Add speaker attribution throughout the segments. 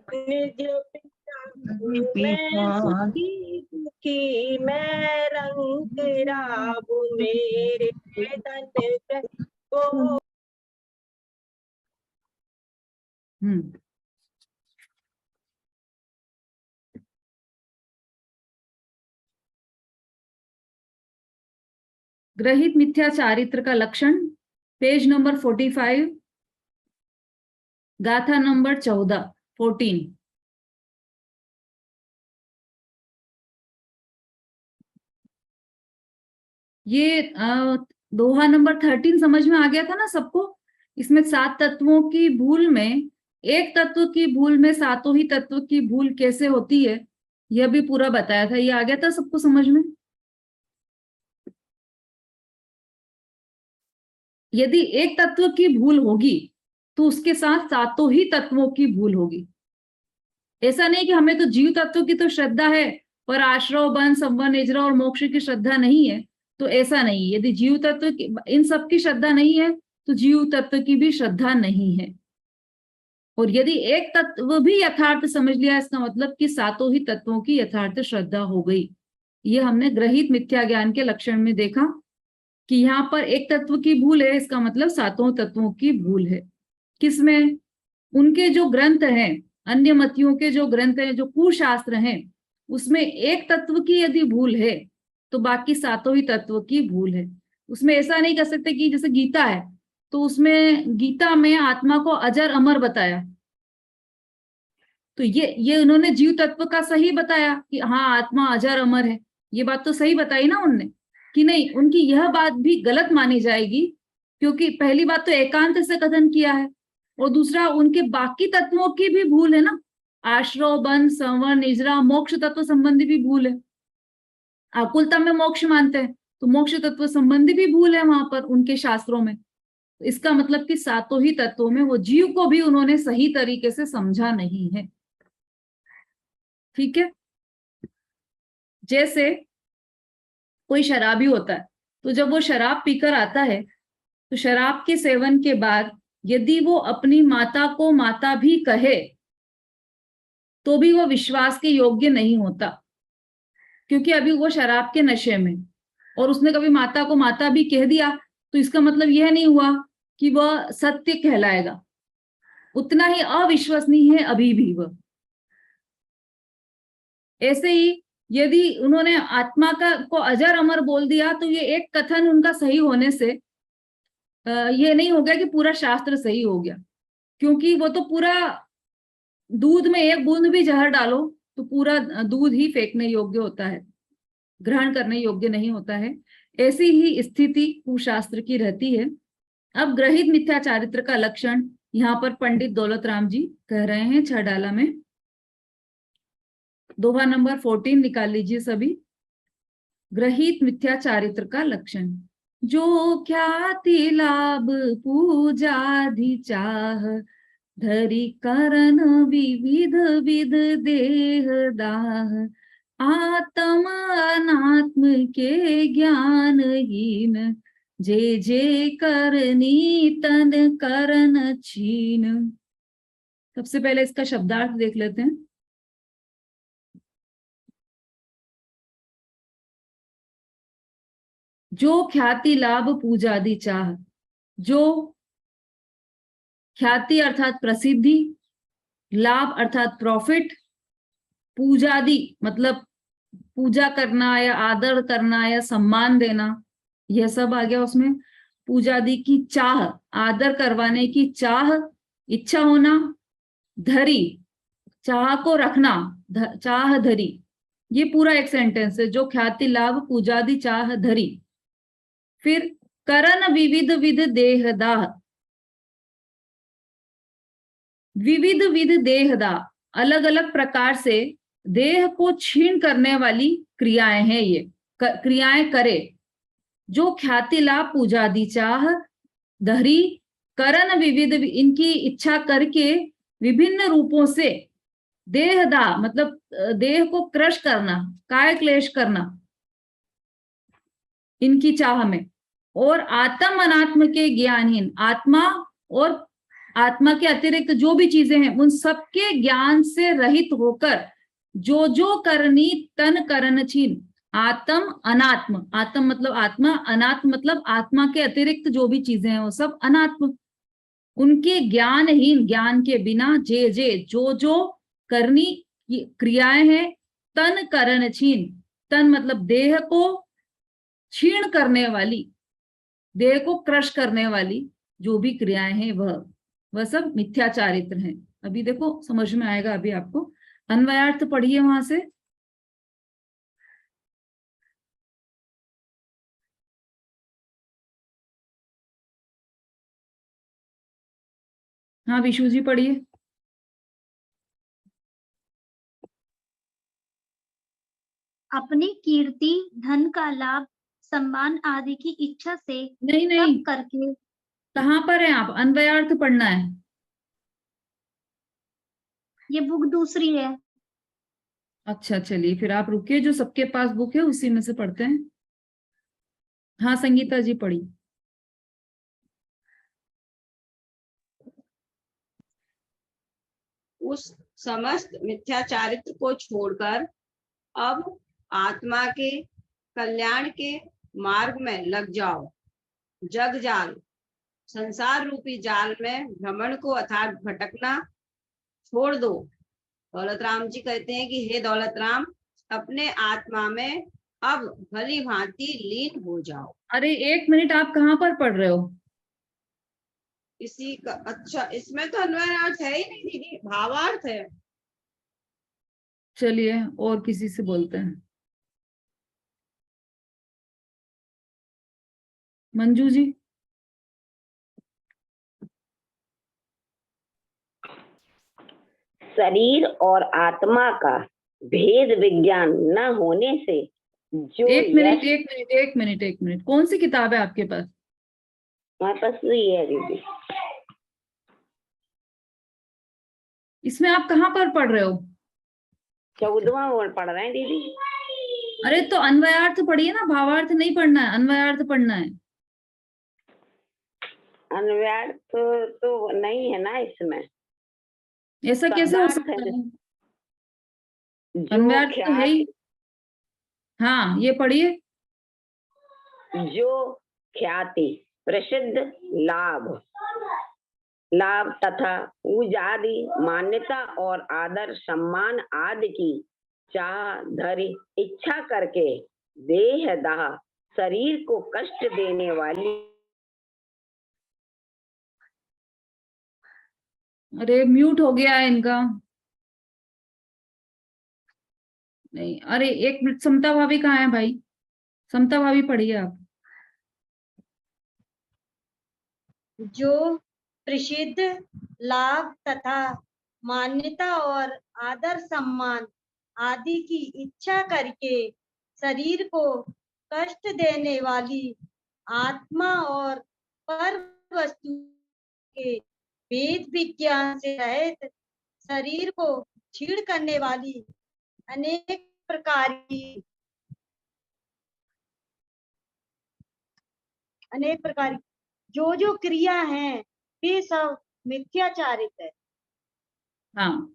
Speaker 1: निज मैं सुखी दुखी मैं रंग राबु मेरे तन को।
Speaker 2: ग्रहित मिथ्या चारित्र का लक्षण, पेज नंबर 45, गाथा नंबर 14। ये दोहा नंबर 13 समझ में आ गया था ना सबको। इसमें 7 तत्वों की भूल में एक तत्व की भूल में सातों ही तत्व की भूल कैसे होती है, यह भी पूरा बताया था। ये आ गया था सबको समझ में। यदि एक तत्व की भूल होगी तो उसके साथ सातों ही तत्वों की भूल होगी। ऐसा नहीं कि हमें तो जीव तत्व की तो श्रद्धा है पर आश्रव बन संवर निजरा और मोक्ष की श्रद्धा नहीं है, तो ऐसा नहीं। यदि जीव तत्व की इन सब की श्रद्धा नहीं है तो जीव तत्व की भी श्रद्धा नहीं है। और यदि एक तत्व भी यथार्थ समझ लिया, इसका मतलब कि सातों ही तत्वों की यथार्थ श्रद्धा हो गई। ये हमने ग्रहित मिथ्या ज्ञान के लक्षण में देखा कि यहाँ पर एक तत्व की भूल है, इसका मतलब सातों तत्वों की भूल है। किसमें? उनके जो ग्रंथ हैं, अन्य मतियों के जो ग्रंथ हैं, जो कुशास्त्र हैं, उसमें एक तत्व की यदि भूल है तो बाकी सातों ही तत्व की भूल है। उसमें ऐसा नहीं कर सकते कि जैसे गीता है तो उसमें गीता में आत्मा को अजर अमर बताया, तो ये उन्होंने जीव तत्व का सही बताया कि हाँ आत्मा अजर अमर है। ये बात तो सही बताई ना उनने, कि नहीं उनकी यह बात भी गलत मानी जाएगी, क्योंकि पहली बात तो एकांत से कथन किया है और दूसरा उनके बाकी तत्वों की भी भूल है ना। आश्रव बन संवर निजरा मोक्ष तत्व संबंधी भी भूल है। आकुलता में मोक्ष मानते हैं तो मोक्ष तत्व संबंधी भी भूल है वहां पर उनके शास्त्रों में। तो इसका मतलब कि सातों ही तत्वों में वो जीव को भी उन्होंने सही तरीके से समझा नहीं है। ठीक है। जैसे कोई शराबी होता है तो जब वो शराब पीकर आता है तो शराब के सेवन के बाद यदि वो अपनी माता को माता भी कहे तो भी वो विश्वास के योग्य नहीं होता, क्योंकि अभी वो शराब के नशे में। और उसने कभी माता को माता भी कह दिया तो इसका मतलब यह नहीं हुआ कि वह सत्य कहलाएगा, उतना ही अविश्वसनीय है अभी भी वह। ऐसे ही यदि उन्होंने आत्मा का को अजर अमर बोल दिया तो ये एक कथन उनका सही होने से ये नहीं हो गया कि पूरा शास्त्र सही हो गया, क्योंकि वो तो पूरा दूध में एक बूंद भी जहर डालो तो पूरा दूध ही फेंकने योग्य होता है, ग्रहण करने योग्य नहीं होता है। ऐसी ही स्थिति कुशास्त्र की रहती है। अब ग्रहित मिथ्या चारित्र का लक्षण यहाँ पर पंडित दौलत राम जी कह रहे हैं 6 डाला में। दोहा नंबर 14 निकाल लीजिए सभी। ग्रहित मिथ्या चारित्र का लक्षण, जो ख्याति लाभ पूजाधि चाह धरि करन विविध विध देह दाह आत्म अनात्म के ज्ञानहीन जे जे करनी तन करन छीन। सबसे पहले इसका शब्दार्थ देख लेते हैं। जो ख्याति लाभ पूजादि चाह, जो ख्याति अर्थात प्रसिद्धि, लाभ अर्थात प्रॉफिट, पूजादि मतलब पूजा करना या आदर करना या सम्मान देना, यह सब आ गया उसमें। पूजादि की चाह, आदर करवाने की चाह, इच्छा होना। धरी, चाह को रखना, चाह धरी, ये पूरा एक सेंटेंस है। जो ख्याति लाभ पूजादि चाह धरी। फिर करन विविध विध देहदाह, विविध विध देहदाह, अलग अलग प्रकार से देह को छीन करने वाली क्रियाएं हैं ये, क्रियाएं करे। जो ख्याति लाभ पूजादि चाह धरी करन विविध, इनकी इच्छा करके विभिन्न रूपों से देहदाह मतलब देह को क्रश करना, काय क्लेश करना इनकी चाह में। और आत्म अनात्म के ज्ञानहीन, आत्मा और आत्मा के अतिरिक्त जो भी चीजें हैं उन सबके ज्ञान से रहित होकर जो जो करनी तन करन छीन। आत्म अनात्म, आत्म मतलब आत्मा, अनात्म मतलब आत्मा के अतिरिक्त जो भी चीजें हैं वो सब अनात्म। उनके ज्ञानहीन, ज्ञान के बिना जे जे जो जो करनी क्रियाएं हैं, तन करण छीन, तन मतलब देह को छीण करने वाली, देह को क्रश करने वाली जो भी क्रियाएं हैं वह सब मिथ्याचारित्र हैं। अभी देखो समझ में आएगा अभी आपको। अन्वयार्थ पढ़िए वहां से। हाँ विशु जी पढ़िए।
Speaker 3: अपनी कीर्ति, धन का लाभ, सम्मान आदि की इच्छा से
Speaker 2: नहीं नहीं,
Speaker 3: तप करके।
Speaker 2: कहाँ पर है आप? अन्वयार्थ पढ़ना है।
Speaker 3: ये बुक दूसरी है।
Speaker 2: अच्छा चलिए फिर आप रुकिए, जो सबके पास बुक है उसी में से पढ़ते हैं। हाँ संगीता जी पढ़ी।
Speaker 4: उस समस्त मिथ्याचारित्र को छोड़कर अब आत्मा के कल्याण के मार्ग में लग जाओ। जग जाल, संसार रूपी जाल में भ्रमण को अर्थात भटकना छोड़ दो। दौलत राम जी कहते हैं कि हे दौलत राम, अपने आत्मा में अब भली भांति लीन हो जाओ।
Speaker 2: अरे एक मिनट, आप कहाँ पर पढ़ रहे हो?
Speaker 4: इसी का अच्छा, इसमें तो अन्वयार्थ है ही नहीं दीदी, भावार्थ है।
Speaker 2: चलिए और किसी से बोलते हैं। मंजू जी।
Speaker 5: शरीर और आत्मा का भेद विज्ञान न होने से जो
Speaker 2: एक मिनट, कौन सी किताब है आपके पास?
Speaker 5: हमारे पास तो ये है दीदी।
Speaker 2: इसमें आप कहाँ पर पढ़ रहे हो?
Speaker 5: 14वां वर्ड पढ़ रहे हैं दीदी।
Speaker 2: अरे तो अन्वयार्थ पढ़िए ना, भावार्थ नहीं पढ़ना है, अन्वयार्थ पढ़ना है।
Speaker 5: अन्वयार्थ तो नहीं है ना इसमें।
Speaker 2: ऐसा कैसे हो
Speaker 5: शब्दार्थ
Speaker 2: सकता
Speaker 5: है।
Speaker 2: है?
Speaker 5: जो
Speaker 2: अन्वयार्थ तो है ही। हाँ ये पढ़िए।
Speaker 5: जो ख्याति, प्रसिद्ध, लाभ तथा पूज आदि, मान्यता और आदर सम्मान आदि की चाह धरी इच्छा करके देहदाह शरीर को कष्ट देने वाली।
Speaker 2: अरे म्यूट हो गया है इनका। नहीं, अरे एक मिनट, समता भाभी कहाँ है भाई? समता भाभी पढ़िए आप।
Speaker 1: जो प्रसिद्ध, लाभ तथा मान्यता और आदर सम्मान आदि की इच्छा करके शरीर को कष्ट देने वाली आत्मा और पर वस्तु के वेद विज्ञान से रहित शरीर को छीड़ करने वाली अनेक प्रकार की जो जो क्रिया हैं वे सब मिथ्याचारित है।
Speaker 2: हाँ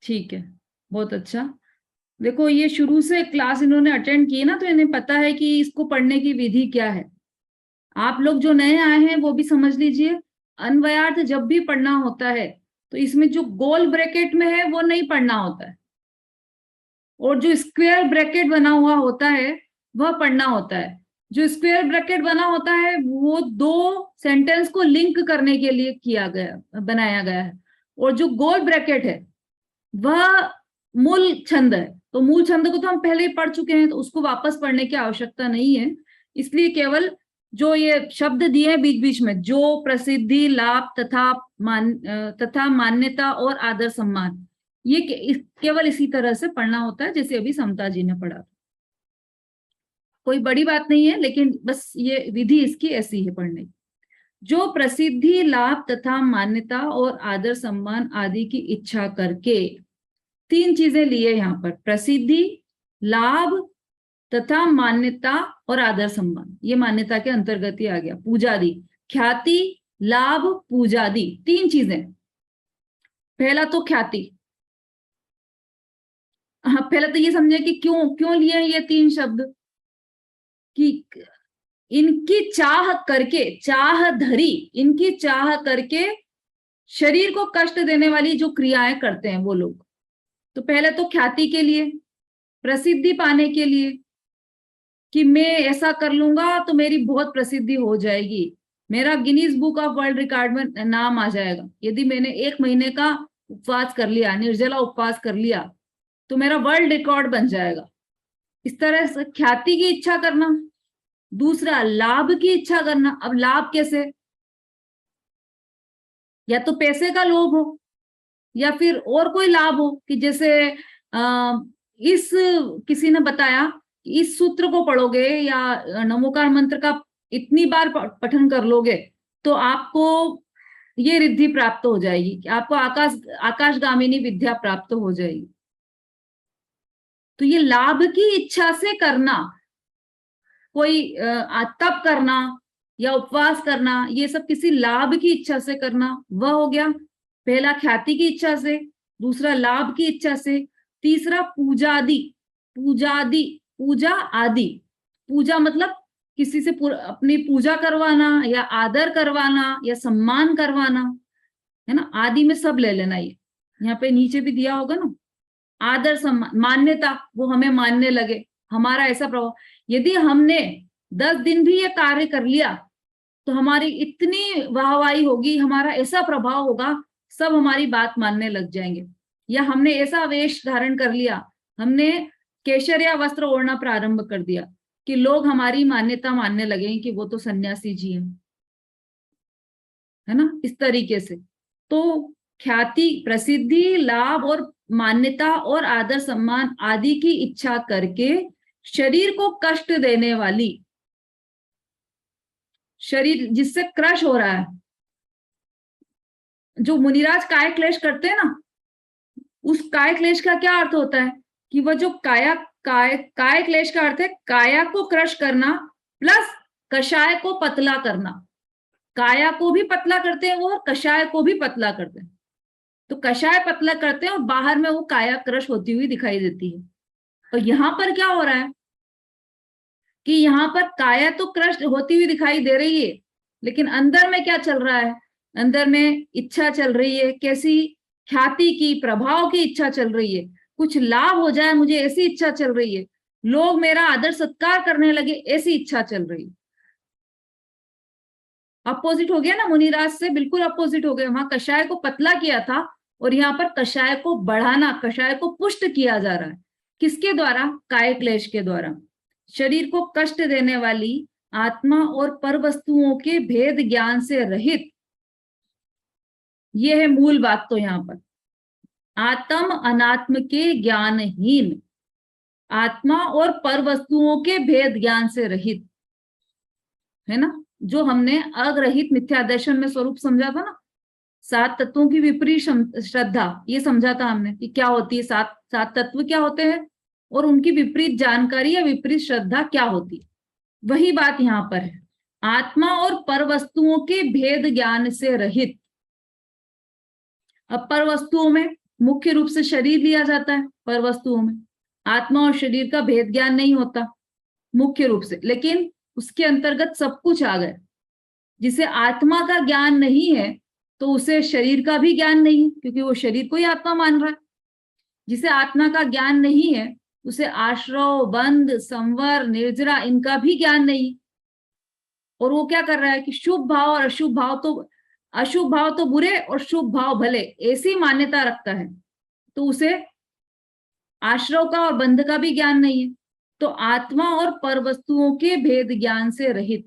Speaker 2: ठीक है, बहुत अच्छा। देखो ये शुरू से क्लास इन्होंने अटेंड की ना, तो इन्हें पता है कि इसको पढ़ने की विधि क्या है। आप लोग जो नए आए हैं वो भी समझ लीजिए, अन्वयार्थ जब भी पढ़ना होता है तो इसमें जो गोल ब्रैकेट में है वो नहीं पढ़ना होता है, और जो स्क्वायर ब्रैकेट बना हुआ होता है वह पढ़ना होता है। जो स्क्वायर ब्रैकेट बना होता है वो दो सेंटेंस को लिंक करने के लिए बनाया गया है, और जो गोल ब्रैकेट है वह मूल छंद है। तो मूल छंद को तो हम पहले ही पढ़ चुके हैं, तो उसको वापस पढ़ने की आवश्यकता नहीं है। इसलिए केवल जो ये शब्द दिए हैं बीच बीच में, जो प्रसिद्धि, लाभ तथा मान्यता और आदर सम्मान, ये केवल इसी तरह से पढ़ना होता है जैसे अभी समता जी ने पढ़ा। कोई बड़ी बात नहीं है, लेकिन बस ये विधि इसकी ऐसी है पढ़ने की। जो प्रसिद्धि, लाभ तथा मान्यता और आदर सम्मान आदि की इच्छा करके, तीन चीजें लिए यहाँ पर, प्रसिद्धि, लाभ तथा मान्यता और आदर सम्मान। ये मान्यता के अंतर्गत ही आ गया। पूजा आदि, ख्याति, लाभ, पूजादि, तीन चीजें। पहला तो ख्याति। हाँ, पहले तो ये समझे कि क्यों क्यों लिए ये तीन शब्द, कि इनकी चाह करके, चाह धरी, इनकी चाह करके शरीर को कष्ट देने वाली जो क्रियाएं करते हैं वो लोग। तो पहले तो ख्याति के लिए, प्रसिद्धि पाने के लिए, कि मैं ऐसा कर लूंगा तो मेरी बहुत प्रसिद्धि हो जाएगी, मेरा Guinness book of world record में नाम आ जाएगा। यदि मैंने 1 महीने का उपवास कर लिया, निर्जला उपवास कर लिया, तो मेरा वर्ल्ड रिकॉर्ड बन जाएगा। इस तरह से ख्याति की इच्छा करना। दूसरा, लाभ की इच्छा करना। अब लाभ कैसे? या तो पैसे का लोभ हो, या फिर और कोई लाभ हो, कि जैसे इस किसी ने बताया कि इस सूत्र को पढ़ोगे या नमोकार मंत्र का इतनी बार पठन कर लोगे तो आपको ये रिद्धि प्राप्त हो जाएगी, कि आपको आकाशगामिनी विद्या प्राप्त हो जाएगी। तो ये लाभ की इच्छा से करना, कोई तप करना या उपवास करना, ये सब किसी लाभ की इच्छा से करना, वह हो गया। पहला ख्याति की इच्छा से, दूसरा लाभ की इच्छा से, तीसरा पूजादि। पूजा आदि। पूजा मतलब किसी से अपनी पूजा करवाना या आदर करवाना या सम्मान करवाना, है ना। आदि में सब ले लेना, ये यहाँ पे नीचे भी दिया होगा ना। आदर, सम्मान, मान्यता, वो हमें मानने लगे, हमारा ऐसा प्रभाव। यदि हमने 10 दिन भी ये कार्य कर लिया तो हमारी इतनी वाहवाही होगी, हमारा ऐसा प्रभाव होगा, सब हमारी बात मानने लग जाएंगे। या हमने ऐसा वेश धारण कर लिया, हमने केशर या वस्त्र ओढ़ना प्रारंभ कर दिया, कि लोग हमारी मान्यता मानने लगे कि वो तो सन्यासी जी हैं, है ना। इस तरीके से तो ख्याति, प्रसिद्धि, लाभ और मान्यता और आदर सम्मान आदि की इच्छा करके शरीर को कष्ट देने वाली, शरीर जिससे क्रश हो रहा है, जो मुनिराज काय क्लेश करते हैं ना, उस काय क्लेश का क्या अर्थ होता है? कि वह जो काय क्लेश का अर्थ है काया को क्रश करना प्लस कषाय को पतला करना। काया को भी पतला करते हैं वो, और कषाय को भी पतला करते हैं। तो कषाय पतला करते हैं और बाहर में वो काया क्रश होती हुई दिखाई देती है। और यहां पर क्या हो रहा है कि यहाँ पर काया तो क्रश होती हुई दिखाई दे रही है, लेकिन अंदर में क्या चल रहा है? अंदर में इच्छा चल रही है, कैसी? ख्याति की, प्रभाव की इच्छा चल रही है। कुछ लाभ हो जाए मुझे, ऐसी इच्छा चल रही है। लोग मेरा आदर सत्कार करने लगे, ऐसी इच्छा चल रही है। अपोजिट हो गया ना, मुनिराज से बिल्कुल अपोजिट हो गया। वहां कषाय को पतला किया था और यहाँ पर कषाय को बढ़ाना, कषाय को पुष्ट किया जा रहा है। किसके द्वारा? काय क्लेश के द्वारा। शरीर को कष्ट देने वाली आत्मा और पर वस्तुओं के भेद ज्ञान से रहित, ये है मूल बात। तो यहाँ पर आत्म अनात्म के ज्ञानहीन, आत्मा और पर वस्तुओं के भेद ज्ञान से रहित, है ना। जो हमने अग्रहित मिथ्या दर्शन में स्वरूप समझा था ना, 7 तत्वों की विपरीत श्रद्धा, ये समझा था हमने कि क्या होती है, 7 तत्व क्या होते हैं और उनकी विपरीत जानकारी या विपरीत श्रद्धा क्या होती है। वही बात यहाँ पर है, आत्मा और पर वस्तुओं के भेद ज्ञान से रहित। अब पर वस्तुओं में मुख्य रूप से शरीर लिया जाता है। पर वस्तुओं में आत्मा और शरीर का भेद ज्ञान नहीं होता मुख्य रूप से, लेकिन उसके अंतर्गत सब कुछ आ गया। जिसे आत्मा का ज्ञान नहीं है तो उसे शरीर का भी ज्ञान नहीं है, क्योंकि वो शरीर को ही आत्मा मान रहा है। जिसे आत्मा का ज्ञान नहीं है उसे आश्रव, बंध, संवर, निर्जरा, इनका भी ज्ञान नहीं। और वो क्या कर रहा है कि शुभ भाव और अशुभ भाव तो बुरे और शुभ भाव भले, ऐसी मान्यता रखता है। तो उसे आश्रव का और बंध का भी ज्ञान नहीं है। तो आत्मा और पर वस्तुओं के भेद ज्ञान से रहित